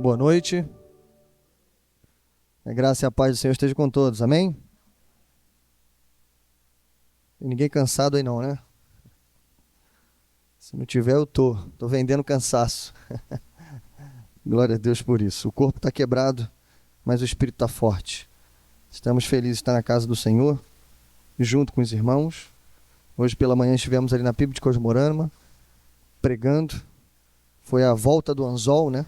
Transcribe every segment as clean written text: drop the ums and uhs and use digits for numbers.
Boa noite. A graça e a paz do Senhor esteja com todos, amém? Tem ninguém cansado aí não, né? Se não tiver, eu tô vendendo cansaço. Glória a Deus por isso. O corpo está quebrado, mas o espírito está forte. Estamos felizes de estar na casa do Senhor, junto com os irmãos. Hoje pela manhã estivemos ali na PIB de Cosmorama, pregando. Foi a volta do anzol, né?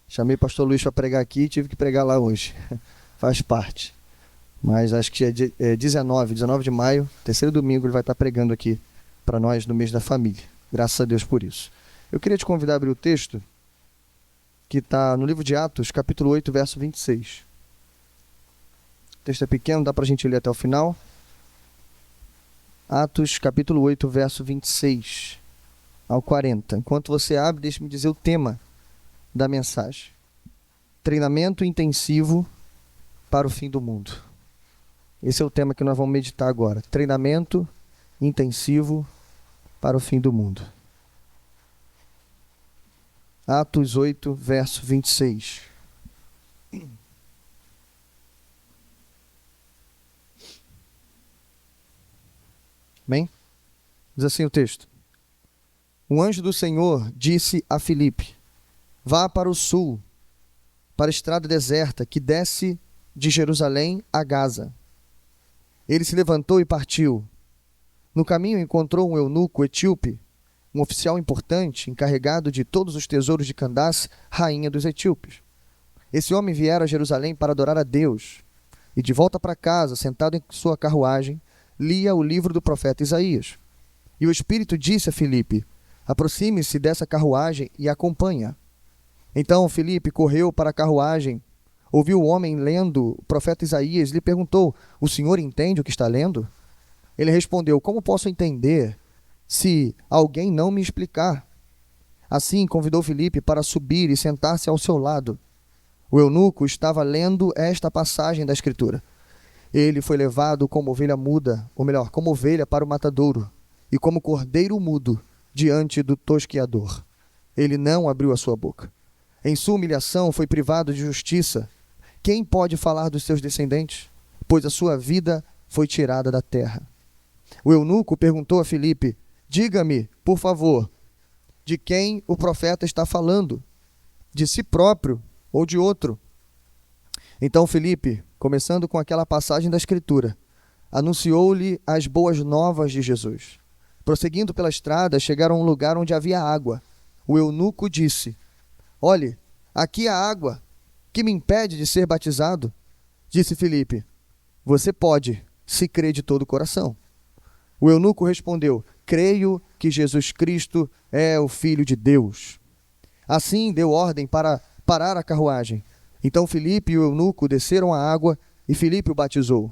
Chamei o pastor Luiz para pregar aqui e tive que pregar lá hoje. Faz parte. Mas acho que é 19 de maio, terceiro domingo, ele vai estar pregando aqui para nós no mês da família. Graças a Deus por isso. Eu queria te convidar a abrir o texto que está no livro de Atos, capítulo 8, verso 26. O texto é pequeno, dá para a gente ler até o final. Atos, capítulo 8, verso 26 ao 40. Enquanto você abre, deixe-me dizer o tema da mensagem. Treinamento intensivo para o fim do mundo. Esse é o tema que nós vamos meditar agora. Treinamento intensivo para o fim do mundo. Atos 8, verso 26. Bem? Diz assim o texto. Um anjo do Senhor disse a Filipe: vá para o sul, para a estrada deserta que desce de Jerusalém a Gaza. Ele se levantou e partiu. No caminho encontrou um eunuco etíope, um oficial importante, encarregado de todos os tesouros de Candace, rainha dos etíopes. Esse homem viera a Jerusalém para adorar a Deus, e de volta para casa, sentado em sua carruagem, lia o livro do profeta Isaías. E o Espírito disse a Filipe: aproxime-se dessa carruagem e acompanha. Então Filipe correu para a carruagem, ouviu o homem lendo o profeta Isaías e lhe perguntou: o senhor entende o que está lendo? Ele respondeu: como posso entender se alguém não me explicar? Assim convidou Filipe para subir e sentar-se ao seu lado. O eunuco estava lendo esta passagem da Escritura. Ele foi levado como ovelha muda, ou melhor, como ovelha para o matadouro, e como cordeiro mudo diante do tosqueador. Ele não abriu a sua boca. Em sua humilhação foi privado de justiça. Quem pode falar dos seus descendentes? Pois a sua vida foi tirada da terra. O eunuco perguntou a Filipe: diga-me, por favor, de quem o profeta está falando? De si próprio ou de outro? Então Filipe, começando com aquela passagem da Escritura, anunciou-lhe as boas novas de Jesus. Prosseguindo pela estrada, chegaram a um lugar onde havia água. O eunuco disse: olhe, aqui há água. Que me impede de ser batizado? Disse Filipe: você pode, se crê de todo o coração. O eunuco respondeu: creio que Jesus Cristo é o Filho de Deus. Assim deu ordem para parar a carruagem. Então Filipe e o eunuco desceram à água e Filipe o batizou.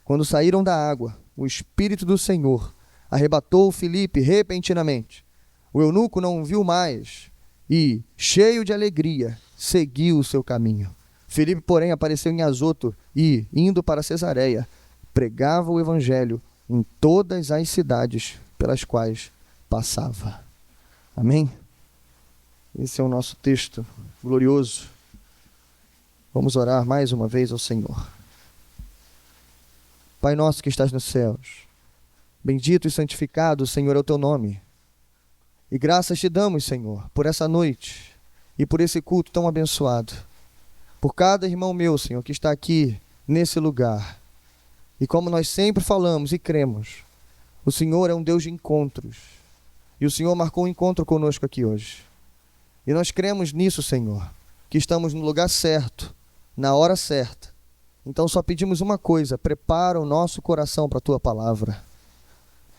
Quando saíram da água, o Espírito do Senhor arrebatou Filipe repentinamente. O eunuco não o viu mais e, cheio de alegria, seguiu o seu caminho. Filipe, porém, apareceu em Azoto e, indo para Cesareia, pregava o evangelho em todas as cidades pelas quais passava. Amém? Esse é o nosso texto glorioso. Vamos orar mais uma vez ao Senhor. Pai nosso que estás nos céus, bendito e santificado, Senhor, é o teu nome. E graças te damos, Senhor, por essa noite e por esse culto tão abençoado. Por cada irmão meu, Senhor, que está aqui nesse lugar. E como nós sempre falamos e cremos, o Senhor é um Deus de encontros. E o Senhor marcou um encontro conosco aqui hoje. E nós cremos nisso, Senhor, que estamos no lugar certo, na hora certa. Então só pedimos uma coisa: prepara o nosso coração para a tua palavra.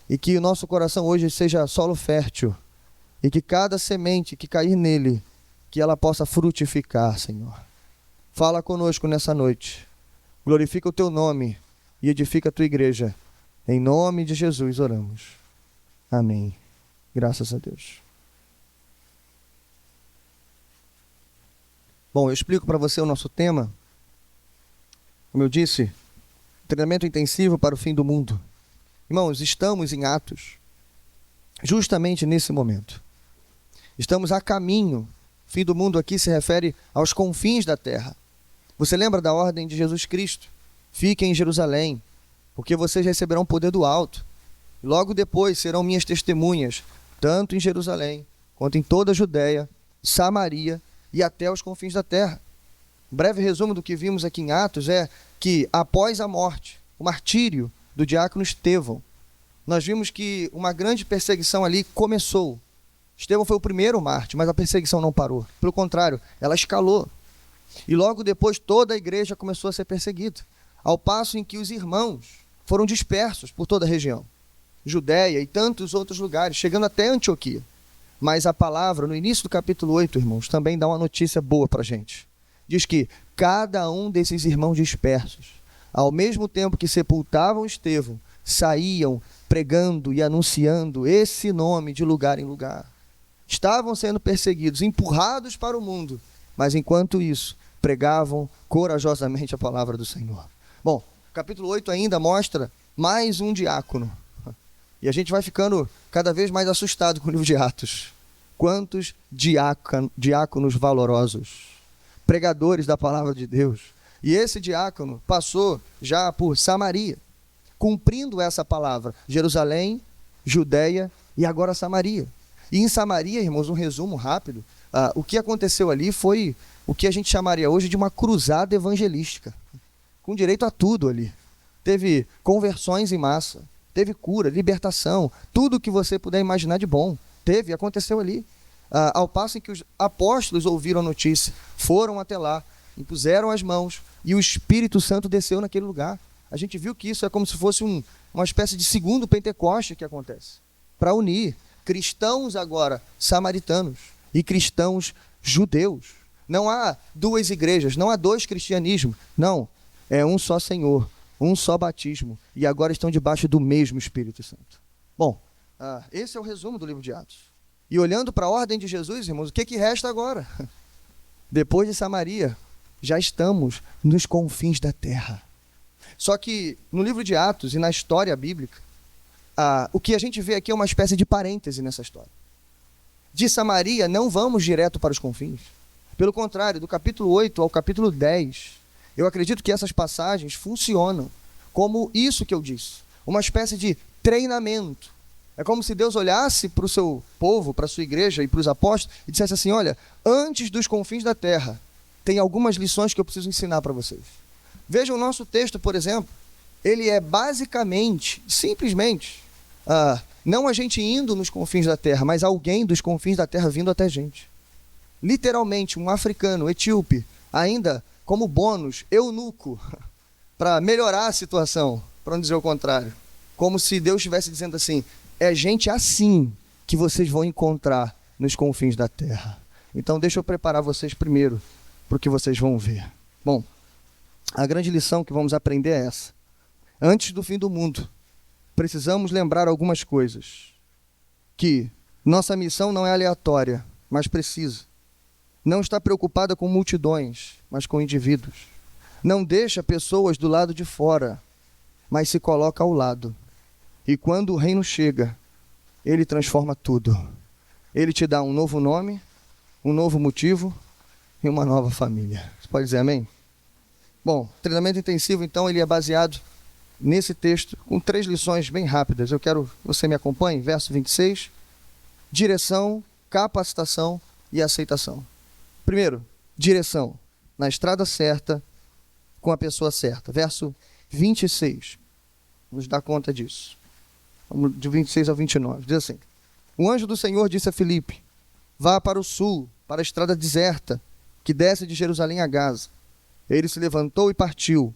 E que o nosso coração hoje seja solo fértil. E que cada semente que cair nele, que ela possa frutificar, Senhor. Fala conosco nessa noite. Glorifica o teu nome e edifica a tua igreja. Em nome de Jesus oramos. Amém. Graças a Deus. Bom, eu explico para você o nosso tema. Como eu disse, treinamento intensivo para o fim do mundo. Irmãos, estamos em Atos, justamente nesse momento. Estamos a caminho Fim do mundo aqui se refere aos confins da terra. Você lembra da ordem de Jesus Cristo? Fiquem em Jerusalém, porque vocês receberão poder do alto. Logo depois serão minhas testemunhas, tanto em Jerusalém, quanto em toda a Judéia, Samaria e até os confins da terra. Um breve resumo do que vimos aqui em Atos é que, após a morte, o martírio do diácono Estevão, nós vimos que uma grande perseguição ali começou. Estevão foi o primeiro mártir, mas a perseguição não parou. Pelo contrário, ela escalou. E logo depois toda a igreja começou a ser perseguida, ao passo em que os irmãos foram dispersos por toda a região, Judéia e tantos outros lugares, chegando até Antioquia. Mas a palavra, no início do capítulo 8, irmãos, também dá uma notícia boa para a gente. Diz que cada um desses irmãos dispersos, ao mesmo tempo que sepultavam Estevão, saíam pregando e anunciando esse nome de lugar em lugar. Estavam sendo perseguidos, empurrados para o mundo, mas enquanto isso, pregavam corajosamente a palavra do Senhor. Bom, o capítulo 8 ainda mostra mais um diácono. E a gente vai ficando cada vez mais assustado com o livro de Atos. Quantos diáconos valorosos, pregadores da palavra de Deus. E esse diácono passou já por Samaria, cumprindo essa palavra. Jerusalém, Judéia e agora Samaria. E em Samaria, irmãos, um resumo rápido, o que aconteceu ali foi o que a gente chamaria hoje de uma cruzada evangelística, com direito a tudo ali. Teve conversões em massa, teve cura, libertação, tudo que você puder imaginar de bom. Teve, aconteceu ali. Ao passo em que os apóstolos ouviram a notícia, foram até lá, impuseram as mãos e o Espírito Santo desceu naquele lugar. A gente viu que isso é como se fosse uma espécie de segundo Pentecoste que acontece, para unir cristãos agora samaritanos e cristãos judeus. Não há duas igrejas, não há dois cristianismos, não, é um só Senhor, um só batismo, e agora estão debaixo do mesmo Espírito Santo. Bom, esse é o resumo do livro de Atos. E olhando para a ordem de Jesus, irmãos, o que resta agora? Depois de Samaria, já estamos nos confins da terra. Só que no livro de Atos e na história bíblica, o que a gente vê aqui é uma espécie de parêntese nessa história. De Samaria não vamos direto para os confins. Pelo contrário, do capítulo 8 ao capítulo 10, eu acredito que essas passagens funcionam como isso que eu disse, uma espécie de treinamento. É como se Deus olhasse para o seu povo, para a sua igreja e para os apóstolos e dissesse assim: olha, antes dos confins da terra, tem algumas lições que eu preciso ensinar para vocês. Veja o nosso texto, por exemplo. Ele é basicamente, simplesmente, não a gente indo nos confins da terra, mas alguém dos confins da terra vindo até a gente. Literalmente, um africano, etíope, ainda como bônus, eunuco, para melhorar a situação, para não dizer o contrário. Como se Deus estivesse dizendo assim: é gente assim que vocês vão encontrar nos confins da terra. Então deixa eu preparar vocês primeiro para o que vocês vão ver. Bom, a grande lição que vamos aprender é essa. Antes do fim do mundo, precisamos lembrar algumas coisas. Que nossa missão não é aleatória, mas precisa. Não está preocupada com multidões, mas com indivíduos. Não deixa pessoas do lado de fora, mas se coloca ao lado. E quando o reino chega, ele transforma tudo. Ele te dá um novo nome, um novo motivo e uma nova família. Você pode dizer amém? Bom, treinamento intensivo, então, ele é baseado nesse texto com 3 lições bem rápidas. Eu quero que você me acompanhe. Verso 26, direção, capacitação e aceitação. Primeiro, direção, na estrada certa, com a pessoa certa. Verso 26, nos dá conta disso. Vamos de 26 ao 29, diz assim: o anjo do Senhor disse a Filipe: vá para o sul, para a estrada deserta, que desce de Jerusalém a Gaza. Ele se levantou e partiu.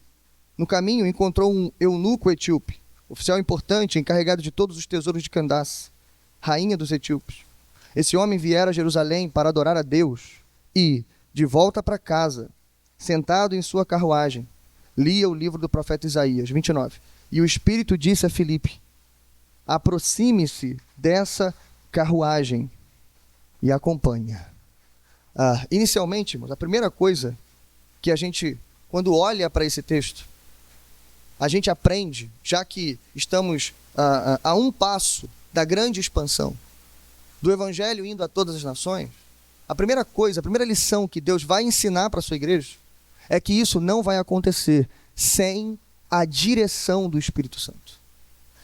No caminho encontrou um eunuco etíope, oficial importante, encarregado de todos os tesouros de Candace, rainha dos etíopes. Esse homem viera a Jerusalém para adorar a Deus e, de volta para casa, sentado em sua carruagem, lia o livro do profeta Isaías. 29. E o Espírito disse a Filipe: aproxime-se dessa carruagem e acompanha. Inicialmente, irmãos, a primeira coisa que a gente, quando olha para esse texto, a gente aprende, já que estamos a um passo da grande expansão do Evangelho indo a todas as nações, a primeira coisa, a primeira lição que Deus vai ensinar para a sua igreja é que isso não vai acontecer sem a direção do Espírito Santo.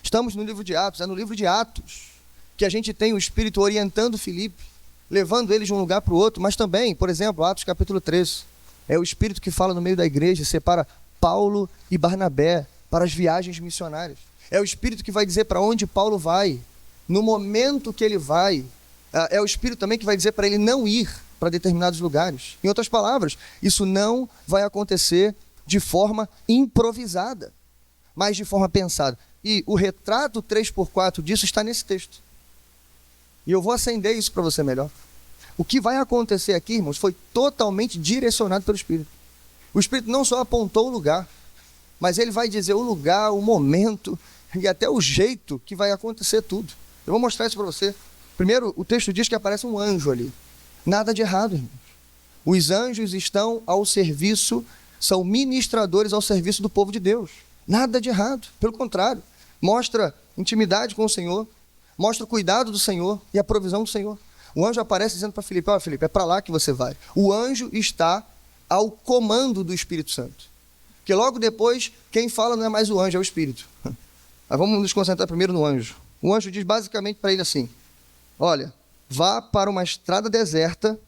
Estamos no livro de Atos, é no livro de Atos que a gente tem o Espírito orientando Filipe, levando ele de um lugar para o outro, mas também, por exemplo, Atos capítulo 13, é o Espírito que fala no meio da igreja, separa Paulo e Barnabé para as viagens missionárias. É o Espírito que vai dizer para onde Paulo vai, no momento que ele vai. É o Espírito também que vai dizer para ele não ir para determinados lugares. Em outras palavras, isso não vai acontecer de forma improvisada, mas de forma pensada. E o retrato 3x4 disso está nesse texto. E eu vou acender isso para você melhor. O que vai acontecer aqui, irmãos, foi totalmente direcionado pelo Espírito. O Espírito não só apontou o lugar, mas ele vai dizer o lugar, o momento e até o jeito que vai acontecer tudo. Eu vou mostrar isso para você. Primeiro, o texto diz que aparece um anjo ali. Nada de errado, irmãos. Os anjos estão ao serviço, são ministradores ao serviço do povo de Deus. Nada de errado. Pelo contrário, mostra intimidade com o Senhor, mostra o cuidado do Senhor e a provisão do Senhor. O anjo aparece dizendo para Filipe, ó, Filipe, é para lá que você vai. O anjo está ao comando do Espírito Santo. Porque logo depois, quem fala não é mais o anjo, é o Espírito. Mas vamos nos concentrar primeiro no anjo. O anjo diz basicamente para ele assim, olha, vá para uma estrada deserta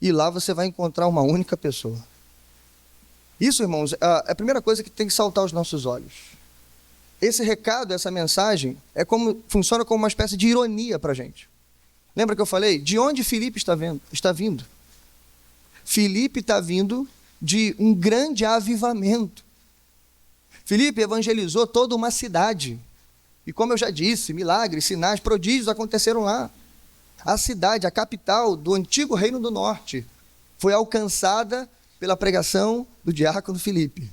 e lá você vai encontrar uma única pessoa. Isso, irmãos, é a primeira coisa que tem que saltar aos nossos olhos. Esse recado, essa mensagem, funciona como uma espécie de ironia para a gente. Lembra que eu falei? De onde Filipe está vindo? Filipe está vindo de um grande avivamento. Filipe evangelizou toda uma cidade. E como eu já disse, milagres, sinais, prodígios aconteceram lá. A cidade, a capital do antigo Reino do Norte, foi alcançada pela pregação do diácono Filipe.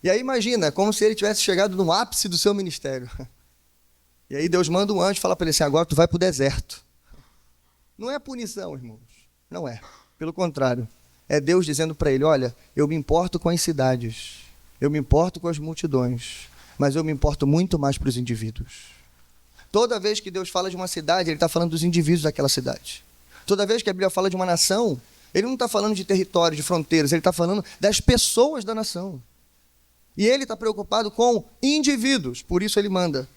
E aí imagina, como se ele tivesse chegado no ápice do seu ministério. E aí Deus manda um anjo e fala para ele assim, agora tu vai para o deserto. Não é punição, irmãos. Não é. Pelo contrário. É Deus dizendo para ele, olha, eu me importo com as cidades, eu me importo com as multidões, mas eu me importo muito mais para os indivíduos. Toda vez que Deus fala de uma cidade, Ele está falando dos indivíduos daquela cidade. Toda vez que a Bíblia fala de uma nação, Ele não está falando de território, de fronteiras, Ele está falando das pessoas da nação. E Ele está preocupado com indivíduos, por isso Ele manda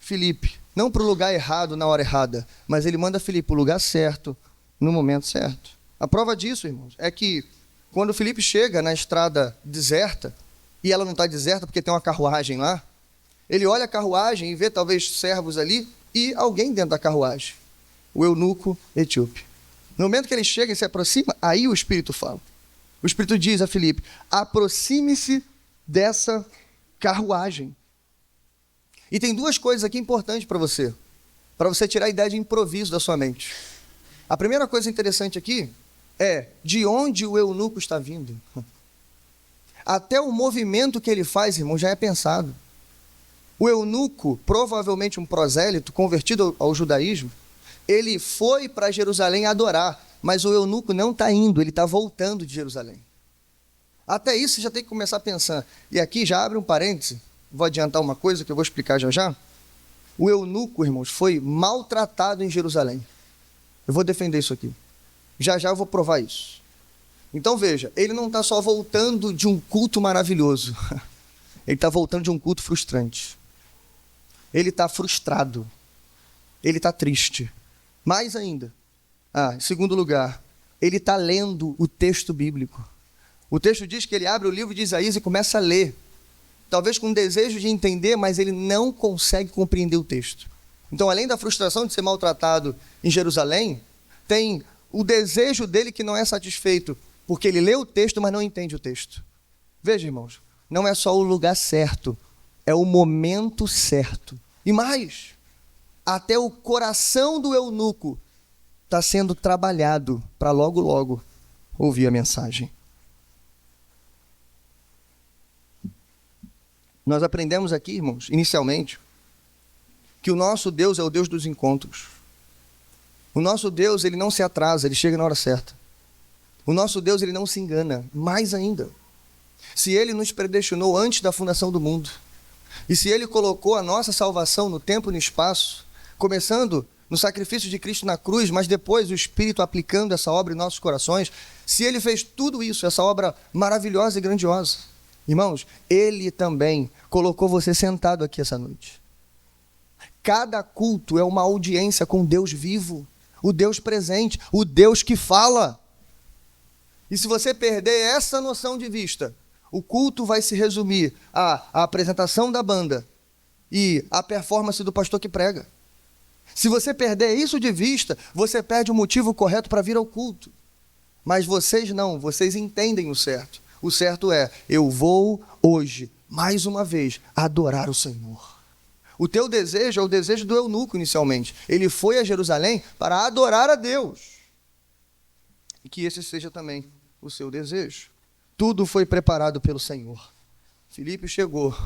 Filipe, não para o lugar errado, na hora errada, mas Ele manda Filipe para o lugar certo, no momento certo. A prova disso, irmãos, é que quando Filipe chega na estrada deserta, e ela não está deserta porque tem uma carruagem lá, ele olha a carruagem e vê talvez servos ali e alguém dentro da carruagem, o eunuco etíope. No momento que ele chega e se aproxima, aí o Espírito fala. O Espírito diz a Filipe, aproxime-se dessa carruagem. E tem duas coisas aqui importantes para você tirar a ideia de improviso da sua mente. A primeira coisa interessante aqui é de onde o eunuco está vindo. Até o movimento que ele faz, irmão, já é pensado. O eunuco, provavelmente um prosélito, convertido ao judaísmo, ele foi para Jerusalém adorar, mas o eunuco não está indo, ele está voltando de Jerusalém. Até isso você já tem que começar a pensar. E aqui já abre um parêntese, vou adiantar uma coisa que eu vou explicar já já. O eunuco, irmãos, foi maltratado em Jerusalém. Eu vou defender isso aqui. Já já eu vou provar isso. Então veja, ele não está só voltando de um culto maravilhoso. Ele está voltando de um culto frustrante. Ele está frustrado. Ele está triste. Mais ainda. Em segundo lugar, ele está lendo o texto bíblico. O texto diz que ele abre o livro de Isaías e começa a ler. Talvez com desejo de entender, mas ele não consegue compreender o texto. Então, além da frustração de ser maltratado em Jerusalém, tem o desejo dele que não é satisfeito, porque ele lê o texto, mas não entende o texto. Veja, irmãos, não é só o lugar certo, é o momento certo. E mais, até o coração do eunuco está sendo trabalhado para logo, logo ouvir a mensagem. Nós aprendemos aqui, irmãos, inicialmente, que o nosso Deus é o Deus dos encontros. O nosso Deus, ele não se atrasa, ele chega na hora certa. O nosso Deus, ele não se engana. Mais ainda, se ele nos predestinou antes da fundação do mundo, e se ele colocou a nossa salvação no tempo e no espaço, começando no sacrifício de Cristo na cruz, mas depois o Espírito aplicando essa obra em nossos corações, se ele fez tudo isso, essa obra maravilhosa e grandiosa, irmãos, ele também colocou você sentado aqui essa noite. Cada culto é uma audiência com Deus vivo, o Deus presente, o Deus que fala. E se você perder essa noção de vista, o culto vai se resumir à apresentação da banda e à performance do pastor que prega. Se você perder isso de vista, você perde o motivo correto para vir ao culto. Mas vocês não, vocês entendem o certo. O certo é, eu vou hoje, mais uma vez, adorar o Senhor. O teu desejo é o desejo do eunuco inicialmente. Ele foi a Jerusalém para adorar a Deus. E que esse seja também o seu desejo. Tudo foi preparado pelo Senhor. Filipe chegou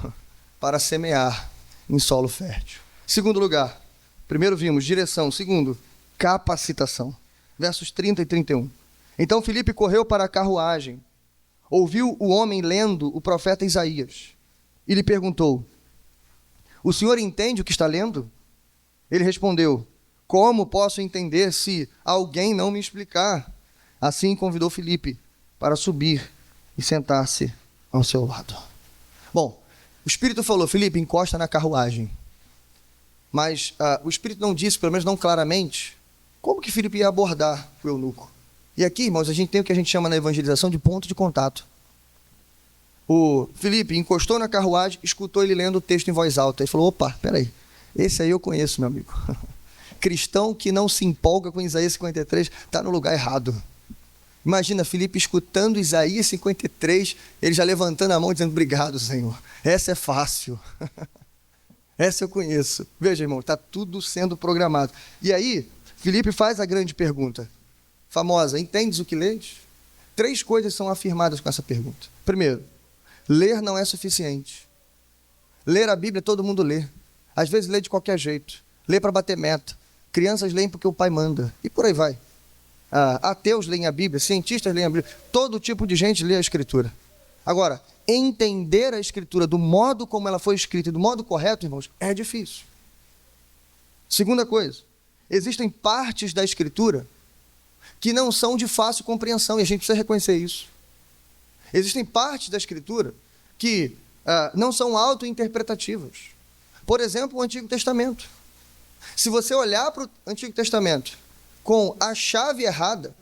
para semear em solo fértil. Segundo lugar, primeiro vimos direção. Segundo, capacitação. Versos 30 e 31. Então Filipe correu para a carruagem, ouviu o homem lendo o profeta Isaías e lhe perguntou: o senhor entende o que está lendo? Ele respondeu: como posso entender se alguém não me explicar? Assim convidou Filipe para subir e sentar-se ao seu lado. Bom, o Espírito falou: Filipe, encosta na carruagem. Mas o Espírito não disse, pelo menos não claramente, como que Filipe ia abordar o eunuco. E aqui, irmãos, a gente tem o que a gente chama na evangelização de ponto de contato. O Filipe encostou na carruagem, escutou ele lendo o texto em voz alta e falou: opa, peraí, esse aí eu conheço, meu amigo. Cristão que não se empolga com Isaías 53 está no lugar errado. Imagina Filipe escutando Isaías 53, ele já levantando a mão dizendo: obrigado, Senhor, essa é fácil. Essa eu conheço. Veja, irmão, está tudo sendo programado. E aí, Filipe faz a grande pergunta famosa: entendes o que lês? 3 coisas são afirmadas com essa pergunta. Primeiro, ler não é suficiente. Ler a Bíblia todo mundo lê. Às vezes lê de qualquer jeito. Lê para bater meta. Crianças leem porque o pai manda. E por aí vai. Ateus leem a Bíblia, cientistas leem a Bíblia. Todo tipo de gente lê a Escritura. Agora, entender a Escritura do modo como ela foi escrita e do modo correto, irmãos, é difícil. Segunda coisa, existem partes da Escritura que não são de fácil compreensão, e a gente precisa reconhecer isso. Existem partes da Escritura que não são auto-interpretativas. Por exemplo, o Antigo Testamento. Se você olhar para o Antigo Testamento com a chave errada,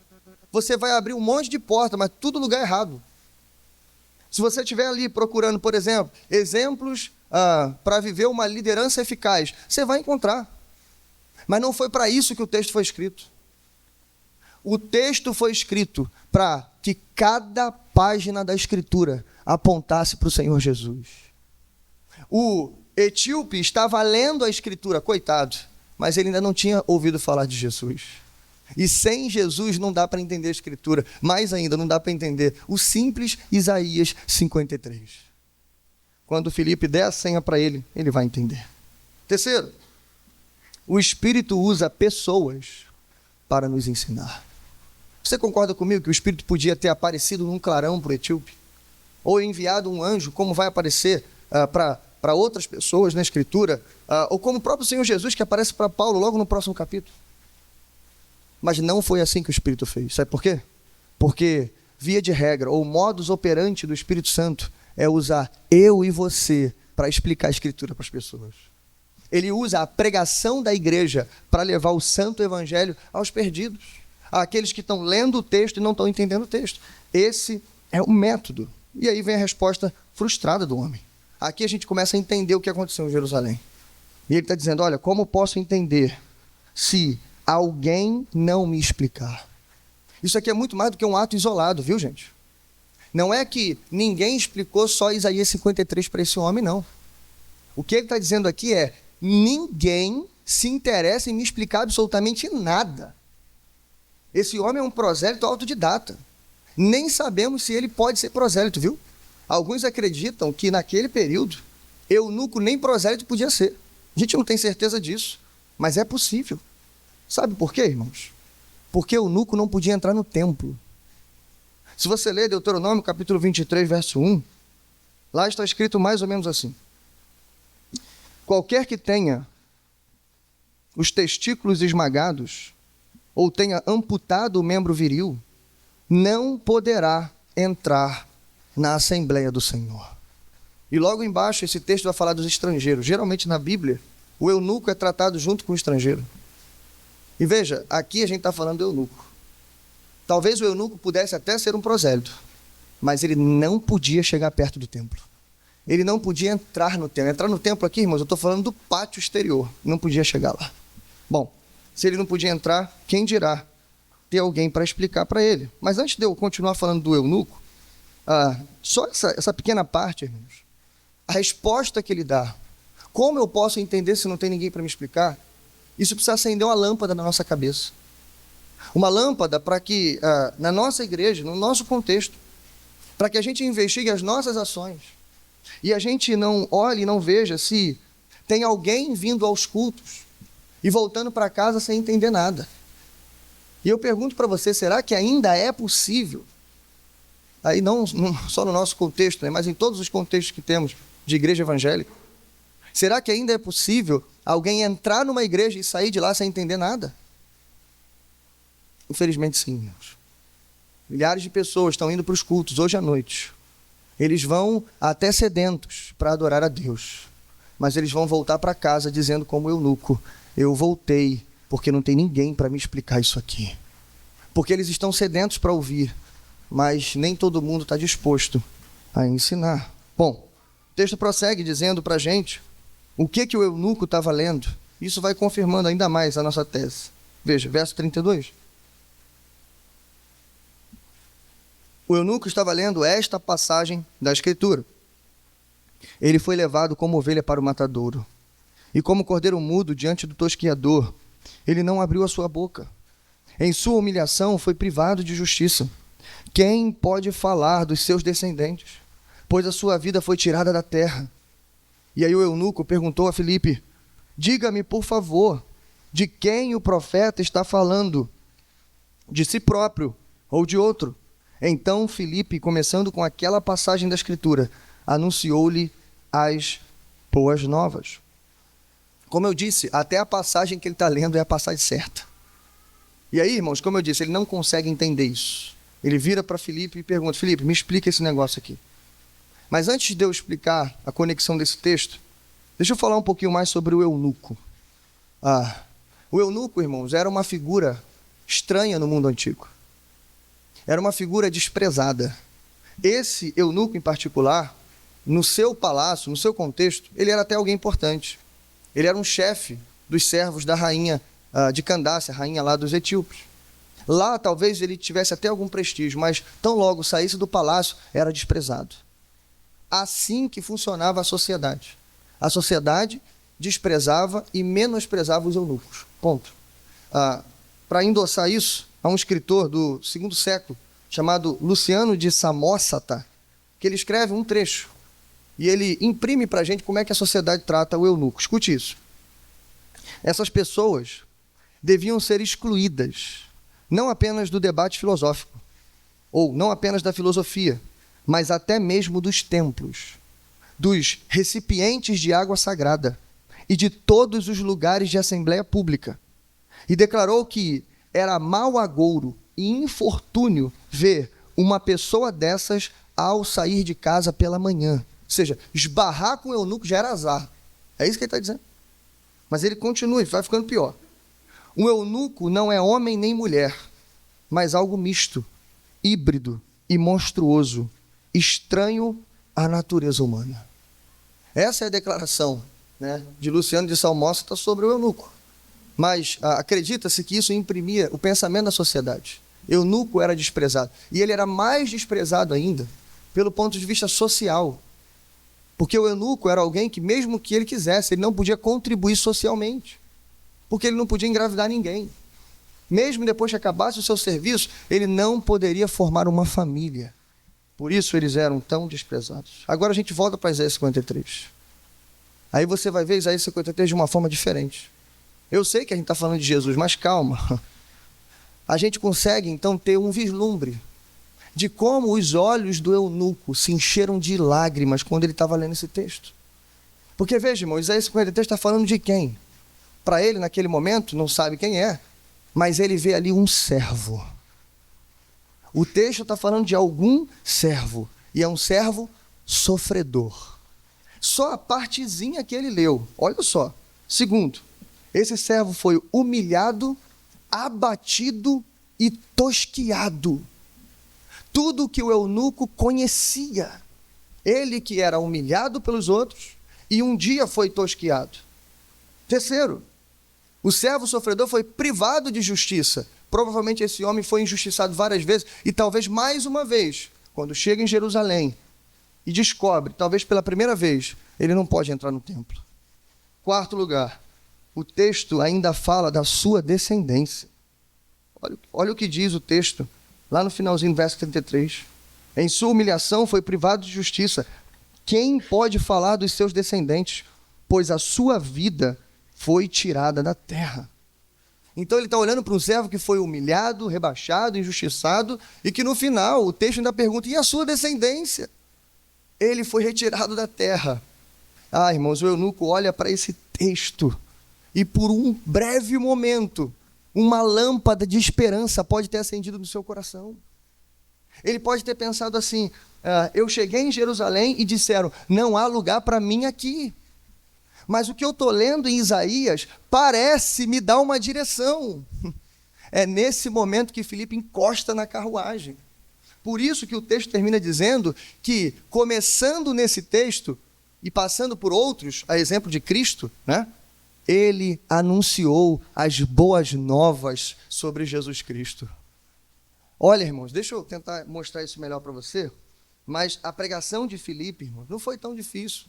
você vai abrir um monte de porta, mas tudo lugar errado. Se você estiver ali procurando, por exemplo, exemplos para viver uma liderança eficaz, você vai encontrar. Mas não foi para isso que o texto foi escrito. O texto foi escrito para que cada página da Escritura apontasse para o Senhor Jesus. O etíope estava lendo a Escritura, coitado, mas ele ainda não tinha ouvido falar de Jesus. E sem Jesus não dá para entender a Escritura. Mais ainda, não dá para entender o simples Isaías 53. Quando Filipe der a senha para ele, ele vai entender. Terceiro, o Espírito usa pessoas para nos ensinar. Você concorda comigo que o Espírito podia ter aparecido num clarão para o etíope? Ou enviado um anjo, como vai aparecer para outras pessoas na Escritura? Ou como o próprio Senhor Jesus, que aparece para Paulo logo no próximo capítulo? Mas não foi assim que o Espírito fez. Sabe por quê? Porque, via de regra, ou modus operandi do Espírito Santo é usar eu e você para explicar a Escritura para as pessoas. Ele usa a pregação da igreja para levar o santo evangelho aos perdidos, àqueles que estão lendo o texto e não estão entendendo o texto. Esse é o método. E aí vem a resposta frustrada do homem. Aqui a gente começa a entender o que aconteceu em Jerusalém. E ele está dizendo: olha, como posso entender se alguém não me explicar? Isso aqui é muito mais do que um ato isolado, viu, gente? Não é que ninguém explicou só Isaías 53 para esse homem, não. O que ele está dizendo aqui é: ninguém se interessa em me explicar absolutamente nada. Esse homem é um prosélito autodidata. Nem sabemos se ele pode ser prosélito, viu? Alguns acreditam que naquele período, eunuco nem prosélito podia ser. A gente não tem certeza disso, mas é possível. Sabe por quê, irmãos? Porque eunuco não podia entrar no templo. Se você ler Deuteronômio capítulo 23, verso 1, lá está escrito mais ou menos assim: qualquer que tenha os testículos esmagados, ou tenha amputado o membro viril, não poderá entrar na Assembleia do Senhor. E logo embaixo esse texto vai falar dos estrangeiros. Geralmente na Bíblia, o eunuco é tratado junto com o estrangeiro. E veja, aqui a gente está falando do eunuco. Talvez o eunuco pudesse até ser um prosélito, mas ele não podia chegar perto do templo. Ele não podia entrar no templo. Entrar no templo aqui, irmãos, eu estou falando do pátio exterior. Não podia chegar lá. Bom, se ele não podia entrar, quem dirá ter alguém para explicar para ele? Mas antes de eu continuar falando do eunuco, só essa pequena parte, irmãos, a resposta que ele dá, como eu posso entender se não tem ninguém para me explicar? Isso precisa acender uma lâmpada na nossa cabeça. Uma lâmpada para que, na nossa igreja, no nosso contexto, para que a gente investigue as nossas ações e a gente não olhe e não veja se tem alguém vindo aos cultos e voltando para casa sem entender nada. E eu pergunto para você, será que ainda é possível, aí não só no nosso contexto, né, mas em todos os contextos que temos de igreja evangélica, será que ainda é possível alguém entrar numa igreja e sair de lá sem entender nada? Infelizmente sim, irmãos. Milhares de pessoas estão indo para os cultos hoje à noite. Eles vão até sedentos para adorar a Deus, mas eles vão voltar para casa dizendo como eunuco, eu voltei porque não tem ninguém para me explicar isso aqui. Porque eles estão sedentos para ouvir, mas nem todo mundo está disposto a ensinar. Bom, o texto prossegue dizendo para a gente o que o eunuco estava lendo. Isso vai confirmando ainda mais a nossa tese. Veja, verso 32. O eunuco estava lendo esta passagem da Escritura. Ele foi levado como ovelha para o matadouro, e como cordeiro mudo diante do tosquiador, ele não abriu a sua boca. Em sua humilhação foi privado de justiça. Quem pode falar dos seus descendentes? Pois a sua vida foi tirada da terra. E aí o eunuco perguntou a Filipe, diga-me, por favor, de quem o profeta está falando? De si próprio ou de outro? Então Filipe, começando com aquela passagem da Escritura, anunciou-lhe as boas novas. Como eu disse, até a passagem que ele está lendo é a passagem certa. E aí, irmãos, como eu disse, ele não consegue entender isso. Ele vira para Filipe e pergunta, Filipe, me explica esse negócio aqui. Mas antes de eu explicar a conexão desse texto, deixa eu falar um pouquinho mais sobre o eunuco. O eunuco, irmãos, era uma figura estranha no mundo antigo. Era uma figura desprezada. Esse eunuco em particular, no seu palácio, no seu contexto, ele era até alguém importante. Ele era um chefe dos servos da rainha de Candace, a rainha lá dos etíopes. Lá talvez ele tivesse até algum prestígio, mas tão logo saísse do palácio, era desprezado. Assim que funcionava a sociedade. A sociedade desprezava e menosprezava os eunucos. Ponto. Para endossar isso, há um escritor do segundo século, chamado Luciano de Samosata, que ele escreve um trecho. E ele imprime para a gente como é que a sociedade trata o eunuco. Escute isso. Essas pessoas deviam ser excluídas, não apenas do debate filosófico, ou não apenas da filosofia, mas até mesmo dos templos, dos recipientes de água sagrada e de todos os lugares de assembleia pública. E declarou que era mau agouro e infortúnio ver uma pessoa dessas ao sair de casa pela manhã. Ou seja, esbarrar com o eunuco já era azar. É isso que ele está dizendo. Mas ele continua, vai ficando pior. O eunuco não é homem nem mulher, mas algo misto, híbrido e monstruoso, estranho à natureza humana. Essa é a declaração, né, de Luciano de Samosata sobre o eunuco. Mas acredita-se que isso imprimia o pensamento da sociedade. Eunuco era desprezado. E ele era mais desprezado ainda pelo ponto de vista social. Porque o eunuco era alguém que, mesmo que ele quisesse, ele não podia contribuir socialmente. Porque ele não podia engravidar ninguém. Mesmo depois que acabasse o seu serviço, ele não poderia formar uma família. Por isso eles eram tão desprezados. Agora a gente volta para Isaías 53. Aí você vai ver Isaías 53 de uma forma diferente. Eu sei que a gente está falando de Jesus, mas calma. A gente consegue então ter um vislumbre de como os olhos do eunuco se encheram de lágrimas quando ele estava lendo esse texto. Porque veja, irmão, Isaías 53 está falando de quem? para ele naquele momento, não sabe quem é, mas ele vê ali um servo. O texto está falando de algum servo, e é um servo sofredor. Só a partezinha que ele leu, olha só. Segundo, esse servo foi humilhado, abatido e tosquiado. Tudo que o eunuco conhecia. Ele que era humilhado pelos outros e um dia foi tosquiado. Terceiro, o servo sofredor foi privado de justiça. Provavelmente esse homem foi injustiçado várias vezes e talvez mais uma vez, quando chega em Jerusalém e descobre, talvez pela primeira vez, ele não pode entrar no templo. Quarto lugar, o texto ainda fala da sua descendência. Olha o que diz o texto, lá no finalzinho do verso 33. Em sua humilhação foi privado de justiça. Quem pode falar dos seus descendentes? Pois a sua vida foi tirada da terra. Então ele está olhando para um servo que foi humilhado, rebaixado, injustiçado, e que no final o texto ainda pergunta, e a sua descendência? Ele foi retirado da terra. Ah, irmãos, o eunuco olha para esse texto e por um breve momento, uma lâmpada de esperança pode ter acendido no seu coração. Ele pode ter pensado assim, eu cheguei em Jerusalém e disseram, não há lugar para mim aqui. Mas o que eu estou lendo em Isaías parece me dar uma direção. É nesse momento que Filipe encosta na carruagem. Por isso que o texto termina dizendo que, começando nesse texto e passando por outros, a exemplo de Cristo, né, ele anunciou as boas novas sobre Jesus Cristo. Olha, irmãos, deixa eu tentar mostrar isso melhor para você, mas a pregação de Filipe, irmãos, não foi tão difícil.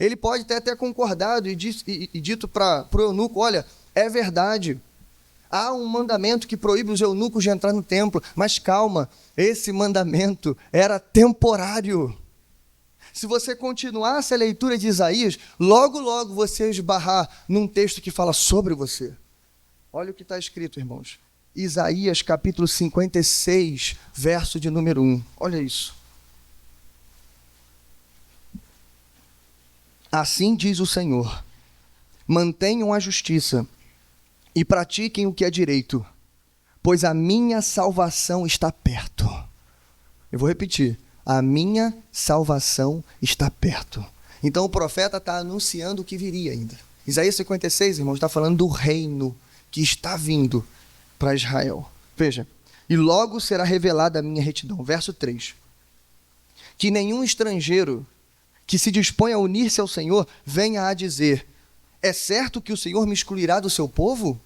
Ele pode ter concordado e dito para o eunuco, olha, é verdade, há um mandamento que proíbe os eunucos de entrar no templo, mas calma, esse mandamento era temporário. Se você continuasse a leitura de Isaías, logo, logo você esbarrar num texto que fala sobre você. Olha o que está escrito, irmãos. Isaías capítulo 56, verso de número 1. Olha isso. Assim diz o Senhor, mantenham a justiça e pratiquem o que é direito, pois a minha salvação está perto. Eu vou repetir, a minha salvação está perto. Então o profeta está anunciando o que viria ainda. Isaías 56, irmãos, está falando do reino que está vindo para Israel. Veja, e logo será revelada a minha retidão. Verso 3. Que nenhum estrangeiro que se dispõe a unir-se ao Senhor venha a dizer, é certo que o Senhor me excluirá do seu povo?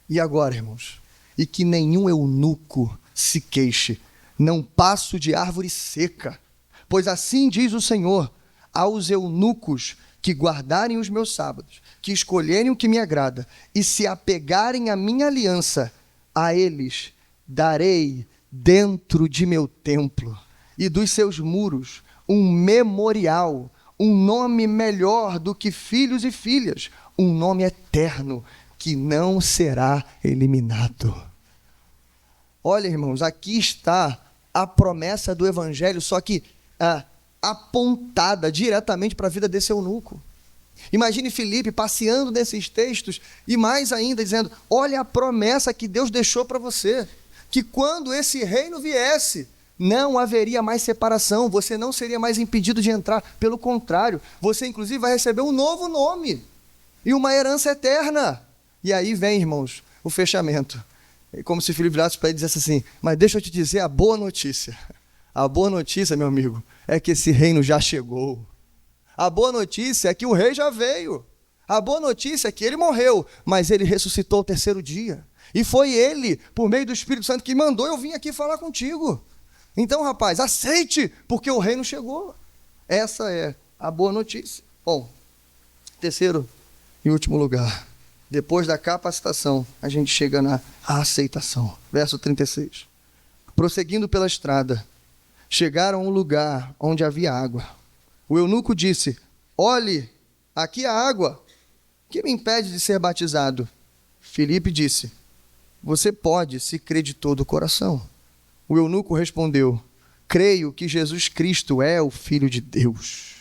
E agora, irmãos, e que nenhum eunuco se queixe, não passo de árvore seca, pois assim diz o Senhor, aos eunucos que guardarem os meus sábados, que escolherem o que me agrada e se apegarem à minha aliança, a eles darei dentro de meu templo e dos seus muros um memorial, um nome melhor do que filhos e filhas, um nome eterno que não será eliminado. Olha, irmãos, aqui está a promessa do evangelho, só que apontada diretamente para a vida desse eunuco. Imagine Filipe passeando nesses textos e mais ainda dizendo, olha a promessa que Deus deixou para você, que quando esse reino viesse, não haveria mais separação, você não seria mais impedido de entrar, pelo contrário, você inclusive vai receber um novo nome e uma herança eterna. E aí vem, irmãos, o fechamento. É como se Filipe virasse para ele e dissesse assim, mas deixa eu te dizer a boa notícia. A boa notícia, meu amigo, é que esse reino já chegou. A boa notícia é que o rei já veio. A boa notícia é que ele morreu, mas ele ressuscitou ao terceiro dia. E foi ele, por meio do Espírito Santo, que mandou eu vir aqui falar contigo. Então, rapaz, aceite, porque o reino chegou. Essa é a boa notícia. Bom, terceiro e último lugar. Depois da capacitação, a gente chega na aceitação. Verso 36. Prosseguindo pela estrada, chegaram a um lugar onde havia água. O eunuco disse, olhe, aqui há água. O que me impede de ser batizado? Filipe disse, você pode, se crê de todo o coração. O eunuco respondeu, creio que Jesus Cristo é o Filho de Deus.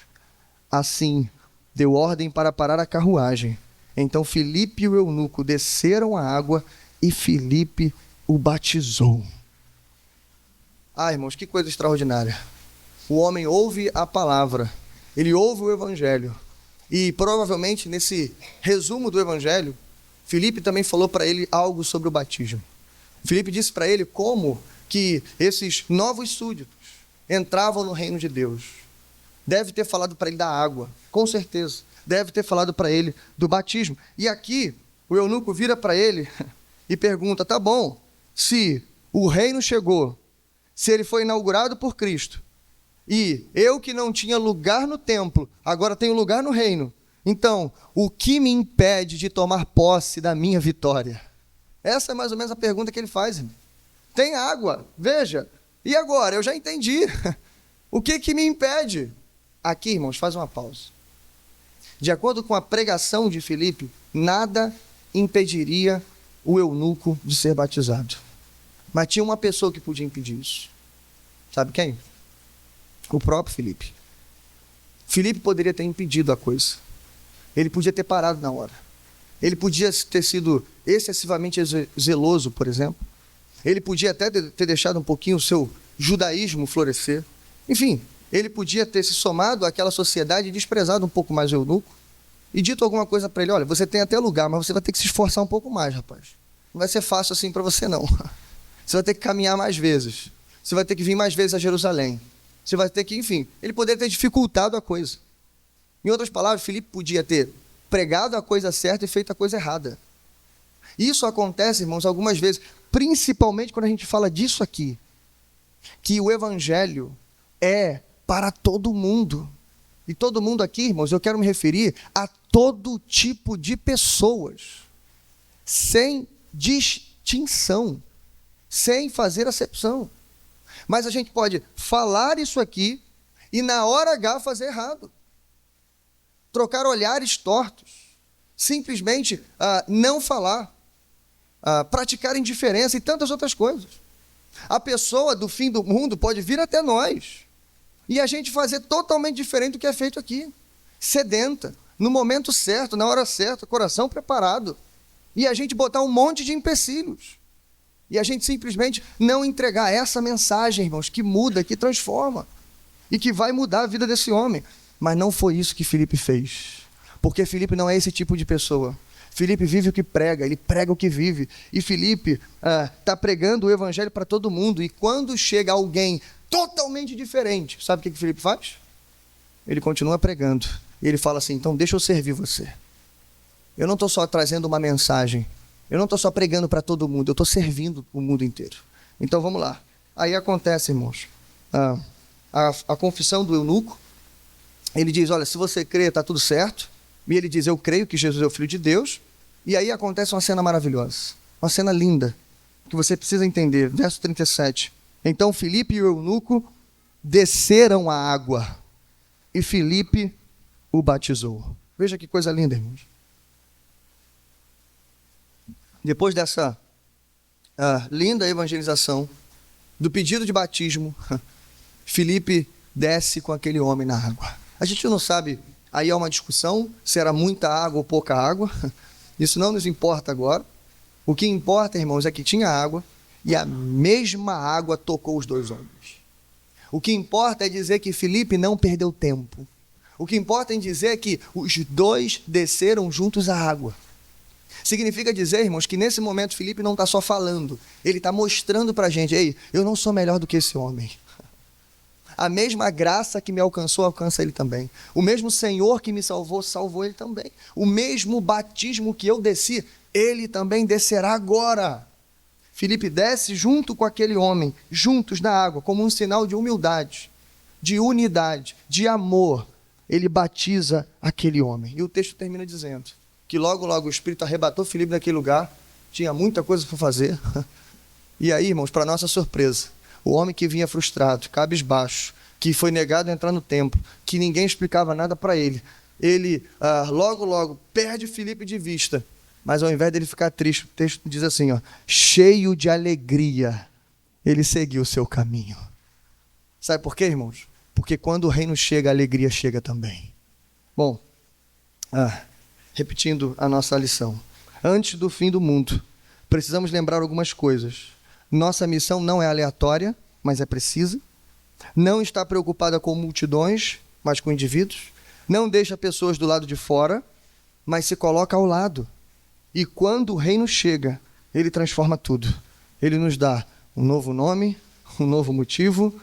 Assim, deu ordem para parar a carruagem. Então Filipe e o eunuco desceram à água e Filipe o batizou. Ah, irmãos, que coisa extraordinária. O homem ouve a palavra, ele ouve o evangelho. E provavelmente nesse resumo do evangelho, Filipe também falou para ele algo sobre o batismo. Filipe disse para ele como que esses novos súditos entravam no reino de Deus. Deve ter falado para ele da água, com certeza. Deve ter falado para ele do batismo. E aqui, o eunuco vira para ele e pergunta, tá bom, se o reino chegou, se ele foi inaugurado por Cristo, e eu que não tinha lugar no templo, agora tenho lugar no reino, então, o que me impede de tomar posse da minha vitória? Essa é mais ou menos a pergunta que ele faz, irmão. Tem água, veja, e agora? Eu já entendi. O que me impede? Aqui, irmãos, faz uma pausa. De acordo com a pregação de Filipe, nada impediria o eunuco de ser batizado. Mas tinha uma pessoa que podia impedir isso. Sabe quem? O próprio Filipe. Filipe poderia ter impedido a coisa. Ele podia ter parado na hora. Ele podia ter sido excessivamente zeloso, por exemplo. Ele podia até ter deixado um pouquinho o seu judaísmo florescer. Enfim, ele podia ter se somado àquela sociedade e desprezado um pouco mais o eunuco e dito alguma coisa para ele, olha, você tem até lugar, mas você vai ter que se esforçar um pouco mais, rapaz. Não vai ser fácil assim para você, não. Você vai ter que caminhar mais vezes. Você vai ter que vir mais vezes a Jerusalém. Você vai ter que, enfim, ele poderia ter dificultado a coisa. Em outras palavras, Filipe podia ter pregado a coisa certa e feito a coisa errada. Isso acontece, irmãos, algumas vezes, principalmente quando a gente fala disso aqui, que o evangelho é para todo mundo. E todo mundo aqui, irmãos, eu quero me referir a todo tipo de pessoas, sem distinção, sem fazer acepção. Mas a gente pode falar isso aqui e na hora H fazer errado. Trocar olhares tortos, simplesmente não falar, praticar indiferença e tantas outras coisas. A pessoa do fim do mundo pode vir até nós e a gente fazer totalmente diferente do que é feito aqui. Sedenta, no momento certo, na hora certa, coração preparado. E a gente botar um monte de empecilhos. E a gente simplesmente não entregar essa mensagem, irmãos, que muda, que transforma. E que vai mudar a vida desse homem. Mas não foi isso que Filipe fez. Porque Filipe não é esse tipo de pessoa. Filipe vive o que prega, ele prega o que vive. E Filipe está pregando o evangelho para todo mundo. E quando chega alguém totalmente diferente, sabe o que Filipe faz? Ele continua pregando. E ele fala assim, então deixa eu servir você. Eu não estou só trazendo uma mensagem. Eu não estou só pregando para todo mundo. Eu estou servindo o mundo inteiro. Então vamos lá. Aí acontece, irmãos, a confissão do eunuco. Ele diz, olha, se você crê, está tudo certo. E ele diz, eu creio que Jesus é o Filho de Deus. E aí acontece uma cena maravilhosa. Uma cena linda, que você precisa entender. Verso 37. Então Filipe e o eunuco desceram a água. E Filipe o batizou. Veja que coisa linda, irmãos. Depois dessa linda evangelização, do pedido de batismo, Filipe desce com aquele homem na água. A gente não sabe, aí há uma discussão, se era muita água ou pouca água. Isso não nos importa agora. O que importa, irmãos, é que tinha água e a mesma água tocou os dois homens. O que importa é dizer que Filipe não perdeu tempo. O que importa é dizer que os dois desceram juntos à água. Significa dizer, irmãos, que nesse momento Filipe não está só falando, ele está mostrando para a gente, ei, eu não sou melhor do que esse homem. A mesma graça que me alcançou, alcança ele também. O mesmo Senhor que me salvou, salvou ele também. O mesmo batismo que eu desci, ele também descerá agora. Filipe desce junto com aquele homem, juntos na água, como um sinal de humildade, de unidade, de amor. Ele batiza aquele homem. E o texto termina dizendo que logo, logo o Espírito arrebatou Filipe daquele lugar, tinha muita coisa para fazer. E aí, irmãos, para nossa surpresa, o homem que vinha frustrado, cabisbaixo, que foi negado a entrar no templo, que ninguém explicava nada para ele, ele logo, logo perde Filipe de vista, mas ao invés dele ficar triste, o texto diz assim, cheio de alegria, ele seguiu o seu caminho. Sabe por quê, irmãos? Porque quando o reino chega, a alegria chega também. Bom, repetindo a nossa lição. Antes do fim do mundo, precisamos lembrar algumas coisas. Nossa missão não é aleatória, mas é precisa. Não está preocupada com multidões, mas com indivíduos. Não deixa pessoas do lado de fora, mas se coloca ao lado. E quando o reino chega, ele transforma tudo. Ele nos dá um novo nome, um novo motivo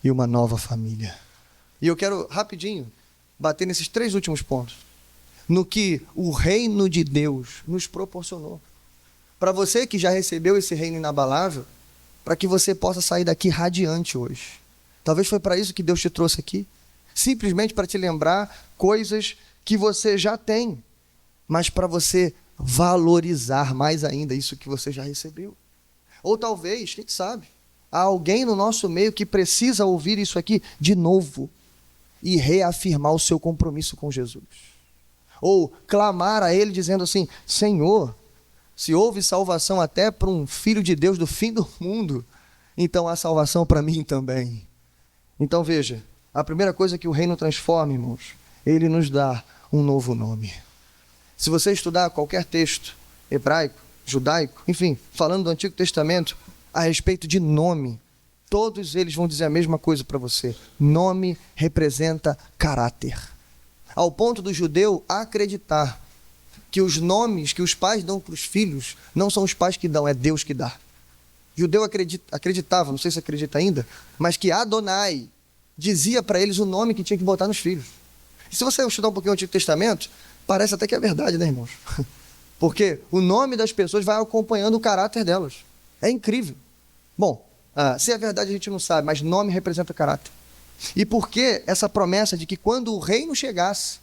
e uma nova família. E eu quero rapidinho bater nesses 3 últimos pontos. No que o reino de Deus nos proporcionou. Para você que já recebeu esse reino inabalável, para que você possa sair daqui radiante hoje. Talvez foi para isso que Deus te trouxe aqui. Simplesmente para te lembrar coisas que você já tem, mas para você valorizar mais ainda isso que você já recebeu. Ou talvez, quem sabe, há alguém no nosso meio que precisa ouvir isso aqui de novo e reafirmar o seu compromisso com Jesus. Ou clamar a Ele dizendo assim: Senhor, se houve salvação até para um filho de Deus do fim do mundo, então há salvação para mim também. Então veja, a primeira coisa que o reino transforma, irmãos, ele nos dá um novo nome. Se você estudar qualquer texto hebraico, judaico, enfim, falando do Antigo Testamento, a respeito de nome, todos eles vão dizer a mesma coisa para você. Nome representa caráter. Ao ponto do judeu acreditar que os nomes que os pais dão para os filhos não são os pais que dão, é Deus que dá. O judeu acreditava, não sei se acredita ainda, mas que Adonai dizia para eles o nome que tinha que botar nos filhos. E se você estudar um pouquinho o Antigo Testamento, parece até que é verdade, né, irmãos? Porque o nome das pessoas vai acompanhando o caráter delas. É incrível. Bom, se é verdade a gente não sabe, mas nome representa caráter. E por que essa promessa de que quando o reino chegasse,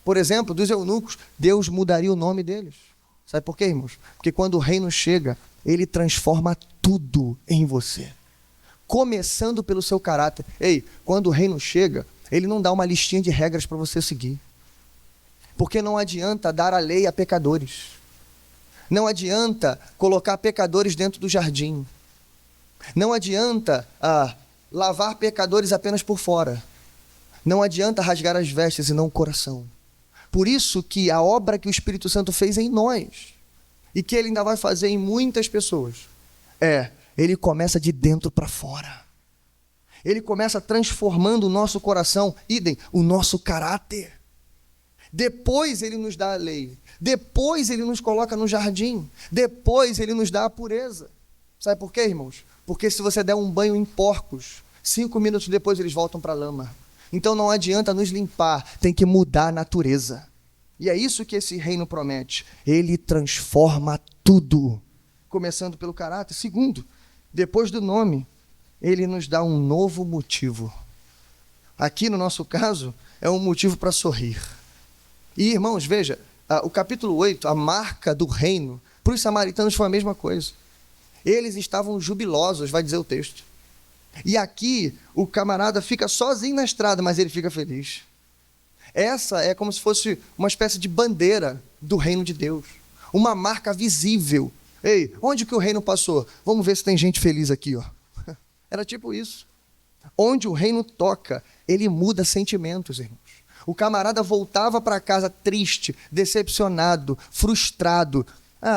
por exemplo, dos eunucos, Deus mudaria o nome deles? Sabe por quê, irmãos? Porque quando o reino chega, ele transforma tudo em você. Começando pelo seu caráter. Ei, quando o reino chega, ele não dá uma listinha de regras para você seguir. Porque não adianta dar a lei a pecadores. Não adianta colocar pecadores dentro do jardim. Não adianta lavar pecadores apenas por fora. Não adianta rasgar as vestes e não o coração. Por isso que a obra que o Espírito Santo fez em nós, e que ele ainda vai fazer em muitas pessoas, ele começa de dentro para fora. Ele começa transformando o nosso coração, idem, o nosso caráter. Depois ele nos dá a lei. Depois ele nos coloca no jardim. Depois ele nos dá a pureza. Sabe por quê, irmãos? Porque se você der um banho em porcos, 5 minutos depois eles voltam para a lama. Então não adianta nos limpar, tem que mudar a natureza. E é isso que esse reino promete. Ele transforma tudo, começando pelo caráter. Segundo, depois do nome, ele nos dá um novo motivo. Aqui no nosso caso, é um motivo para sorrir. E irmãos, veja, o capítulo 8, a marca do reino, para os samaritanos foi a mesma coisa. Eles estavam jubilosos, vai dizer o texto. E aqui, o camarada fica sozinho na estrada, mas ele fica feliz. Essa é como se fosse uma espécie de bandeira do reino de Deus. Uma marca visível. Ei, onde que o reino passou? Vamos ver se tem gente feliz aqui, ó. Era tipo isso. Onde o reino toca, ele muda sentimentos, irmãos. O camarada voltava para casa triste, decepcionado, frustrado,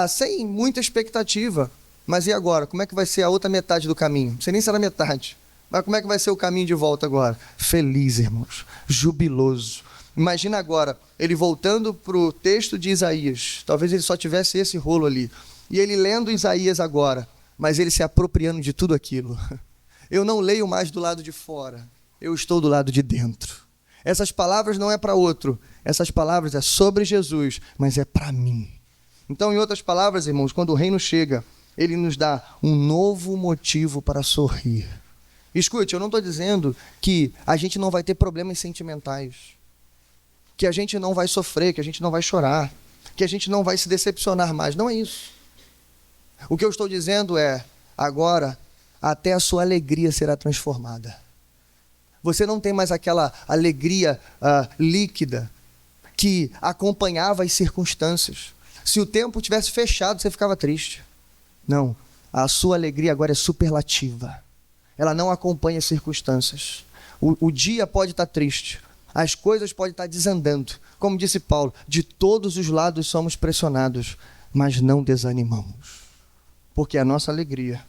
sem muita expectativa. Mas e agora? Como é que vai ser a outra metade do caminho? Não sei nem se era metade. Mas como é que vai ser o caminho de volta agora? Feliz, irmãos. Jubiloso. Imagina agora, ele voltando para o texto de Isaías. Talvez ele só tivesse esse rolo ali. E ele lendo Isaías agora, mas ele se apropriando de tudo aquilo. Eu não leio mais do lado de fora. Eu estou do lado de dentro. Essas palavras não é para outro. Essas palavras é sobre Jesus, mas é para mim. Então, em outras palavras, irmãos, quando o reino chega, ele nos dá um novo motivo para sorrir. Escute, eu não estou dizendo que a gente não vai ter problemas sentimentais, que a gente não vai sofrer, que a gente não vai chorar, que a gente não vai se decepcionar mais. Não é isso. O que eu estou dizendo é, agora, até a sua alegria será transformada. Você não tem mais aquela alegria líquida que acompanhava as circunstâncias. Se o tempo tivesse fechado, você ficava triste. Não, a sua alegria agora é superlativa. Ela não acompanha as circunstâncias. O dia pode estar triste, As coisas podem estar desandando. Como disse Paulo, de todos os lados somos pressionados, mas não desanimamos. Porque a nossa alegria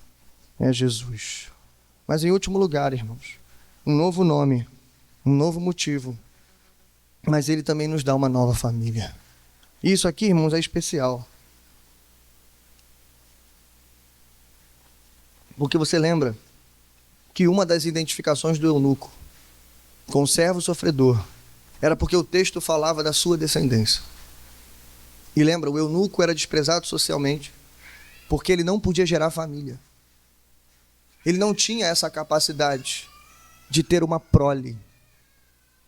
é Jesus. Mas em último lugar, irmãos, um novo nome, um novo motivo, mas ele também nos dá uma nova família. Isso aqui, irmãos, é especial. Porque você lembra que uma das identificações do eunuco com o servo sofredor era porque o texto falava da sua descendência. E lembra, o eunuco era desprezado socialmente porque ele não podia gerar família. Ele não tinha essa capacidade de ter uma prole,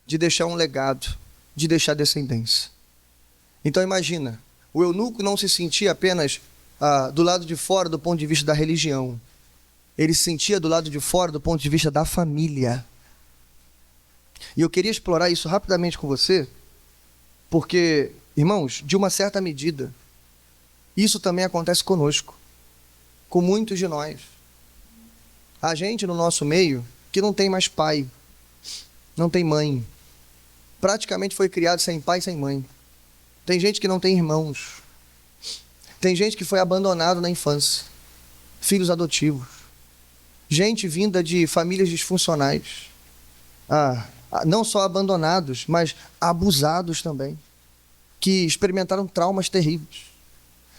de deixar um legado, de deixar descendência. Então imagina, o eunuco não se sentia apenas do lado de fora do ponto de vista da religião. Ele se sentia do lado de fora do ponto de vista da família. E eu queria explorar isso rapidamente com você, porque, irmãos, de uma certa medida, isso também acontece conosco, com muitos de nós. Há gente no nosso meio que não tem mais pai, não tem mãe, praticamente foi criado sem pai e sem mãe. Tem gente que não tem irmãos, tem gente que foi abandonado na infância, filhos adotivos, gente vinda de famílias disfuncionais, não só abandonados, mas abusados também, que experimentaram traumas terríveis,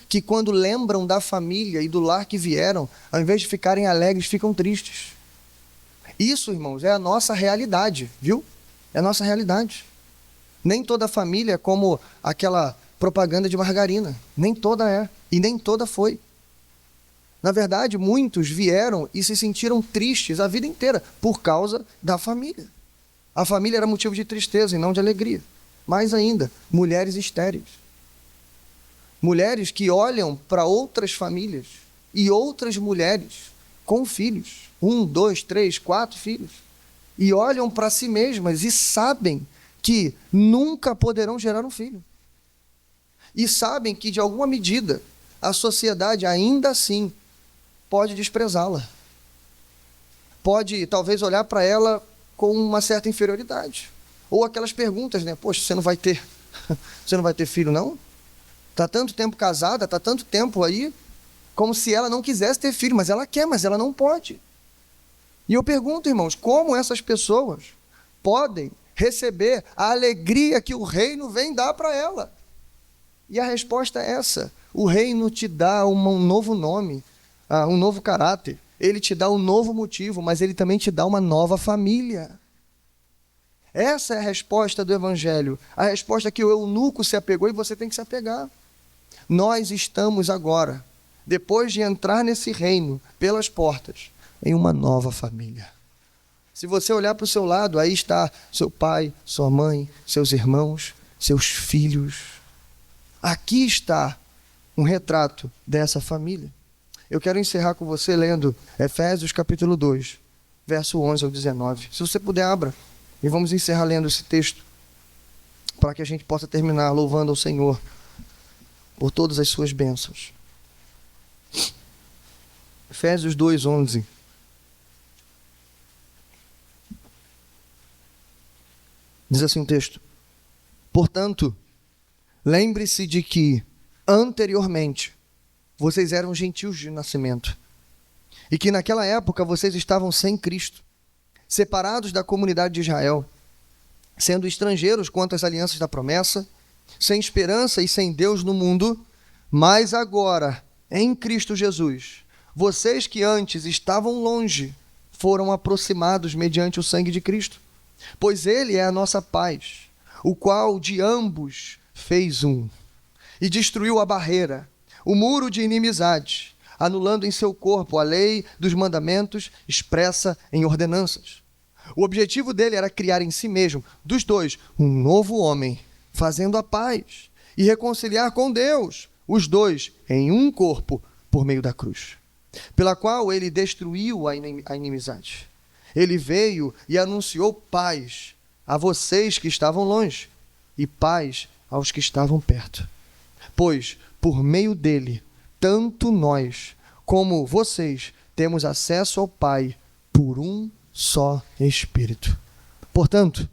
que quando lembram da família e do lar que vieram, ao invés de ficarem alegres, ficam tristes. Isso, irmãos, é a nossa realidade, viu? É a nossa realidade. Nem toda família é como aquela propaganda de margarina. Nem toda é. E nem toda foi. Na verdade, muitos vieram e se sentiram tristes a vida inteira por causa da família. A família era motivo de tristeza e não de alegria. Mais ainda, mulheres estéreis. Mulheres que olham para outras famílias e outras mulheres com filhos. 1, 2, 3, 4 filhos. E olham para si mesmas e sabem que nunca poderão gerar um filho. E sabem que, de alguma medida, a sociedade ainda assim pode desprezá-la. Pode, talvez, olhar para ela com uma certa inferioridade. Ou aquelas perguntas, né? Poxa, você não vai ter filho, não? Está tanto tempo casada, está tanto tempo aí, como se ela não quisesse ter filho, mas ela quer, mas ela não pode. E eu pergunto, irmãos, como essas pessoas podem receber a alegria que o reino vem dar para ela? E a resposta é essa: o reino te dá um novo nome, um novo caráter, ele te dá um novo motivo, mas ele também te dá uma nova família. Essa é a resposta do Evangelho, a resposta que o eunuco se apegou e você tem que se apegar. Nós estamos agora, depois de entrar nesse reino pelas portas, em uma nova família. Se você olhar para o seu lado, aí está seu pai, sua mãe, seus irmãos, seus filhos. Aqui está um retrato dessa família. Eu quero encerrar com você lendo Efésios capítulo 2, verso 11 ao 19. Se você puder, abra. E vamos encerrar lendo esse texto, para que a gente possa terminar louvando ao Senhor por todas as suas bênçãos. Efésios 2, 11. Diz assim o texto: portanto, lembre-se de que, anteriormente, vocês eram gentios de nascimento, e que naquela época vocês estavam sem Cristo, separados da comunidade de Israel, sendo estrangeiros quanto às alianças da promessa, sem esperança e sem Deus no mundo, mas agora, em Cristo Jesus, vocês que antes estavam longe, foram aproximados mediante o sangue de Cristo, pois Ele é a nossa paz, o qual de ambos fez um, e destruiu a barreira, o muro de inimizade, anulando em seu corpo a lei dos mandamentos expressa em ordenanças. O objetivo dele era criar em si mesmo, dos dois, um novo homem, fazendo a paz e reconciliar com Deus, os dois em um corpo, por meio da cruz, pela qual ele destruiu a inimizade. Ele veio e anunciou paz a vocês que estavam longe e paz aos que estavam perto. Pois, por meio dele, tanto nós como vocês temos acesso ao Pai por um só Espírito. Portanto,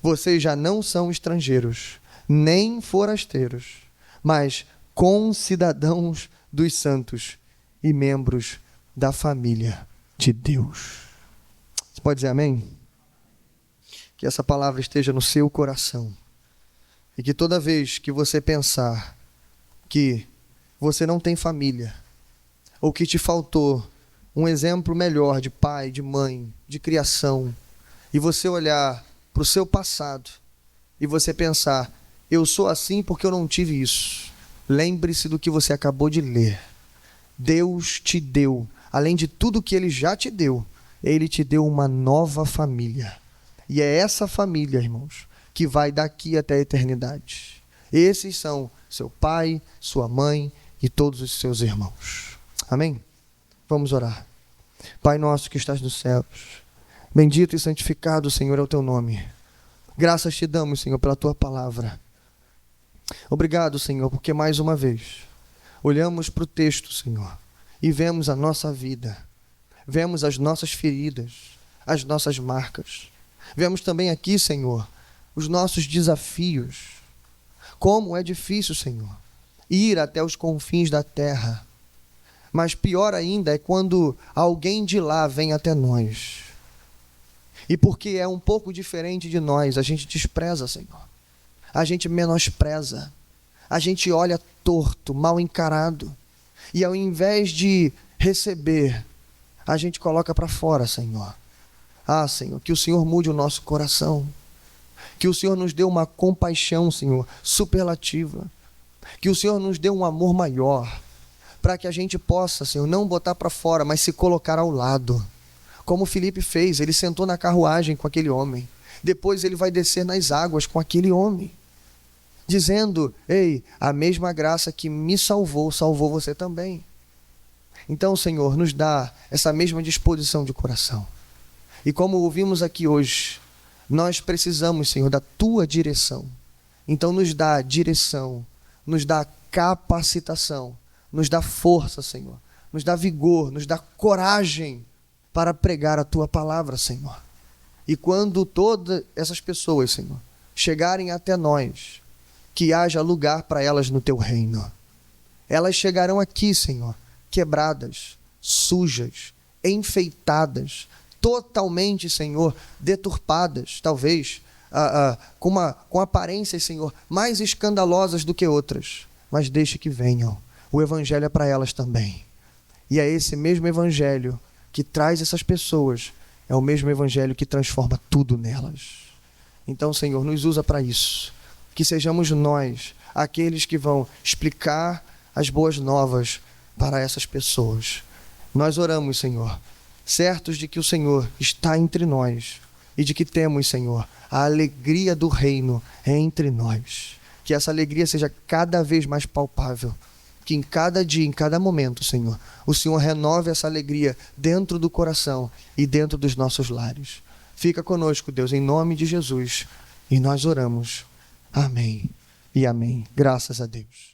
Vocês já não são estrangeiros, nem forasteiros, mas concidadãos dos santos e membros da família de Deus. Você pode dizer amém? Que essa palavra esteja no seu coração. E que toda vez que você pensar que você não tem família, ou que te faltou um exemplo melhor de pai, de mãe, de criação, e você olhar para o seu passado e você pensar, eu sou assim porque eu não tive isso. Lembre-se do que você acabou de ler. Deus te deu, além de tudo que Ele já te deu, Ele te deu uma nova família. E é essa família, irmãos, que vai daqui até a eternidade. Esses são seu pai, sua mãe e todos os seus irmãos. Amém? Vamos orar. Pai nosso que estás nos céus, bendito e santificado, Senhor, é o teu nome. Graças te damos, Senhor, pela tua palavra. Obrigado, Senhor, porque mais uma vez olhamos para o texto, Senhor, e vemos a nossa vida, vemos as nossas feridas, as nossas marcas. Vemos também aqui, Senhor, os nossos desafios. Como é difícil, Senhor, ir até os confins da terra. Mas pior ainda é quando alguém de lá vem até nós. E porque é um pouco diferente de nós, a gente despreza, Senhor. A gente menospreza. A gente olha torto, mal encarado. E ao invés de receber, a gente coloca para fora, Senhor. Ah, Senhor, que o Senhor mude o nosso coração. Que o Senhor nos dê uma compaixão, Senhor, superlativa. Que o Senhor nos dê um amor maior. Para que a gente possa, Senhor, não botar para fora, mas se colocar ao lado. Como Filipe fez, ele sentou na carruagem com aquele homem. Depois ele vai descer nas águas com aquele homem. Dizendo, ei, a mesma graça que me salvou, salvou você também. Então, Senhor, nos dá essa mesma disposição de coração. E como ouvimos aqui hoje, nós precisamos, Senhor, da tua direção. Então nos dá direção, nos dá capacitação, nos dá força, Senhor. Nos dá vigor, nos dá coragem para pregar a tua palavra, Senhor. E quando todas essas pessoas, Senhor, chegarem até nós, que haja lugar para elas no teu reino. Elas chegarão aqui, Senhor, quebradas, sujas, enfeitadas, totalmente, Senhor, deturpadas, talvez, com aparências, Senhor, mais escandalosas do que outras. Mas deixe que venham. O Evangelho é para elas também. E é esse mesmo Evangelho que traz essas pessoas, é o mesmo Evangelho que transforma tudo nelas. Então, Senhor, nos usa para isso. Que sejamos nós aqueles que vão explicar as boas novas para essas pessoas. Nós oramos, Senhor, certos de que o Senhor está entre nós e de que temos, Senhor, a alegria do reino entre nós. Que essa alegria seja cada vez mais palpável. Que em cada dia, em cada momento, Senhor, o Senhor renove essa alegria dentro do coração e dentro dos nossos lares. Fica conosco, Deus, em nome de Jesus. E nós oramos. Amém e amém. Graças a Deus.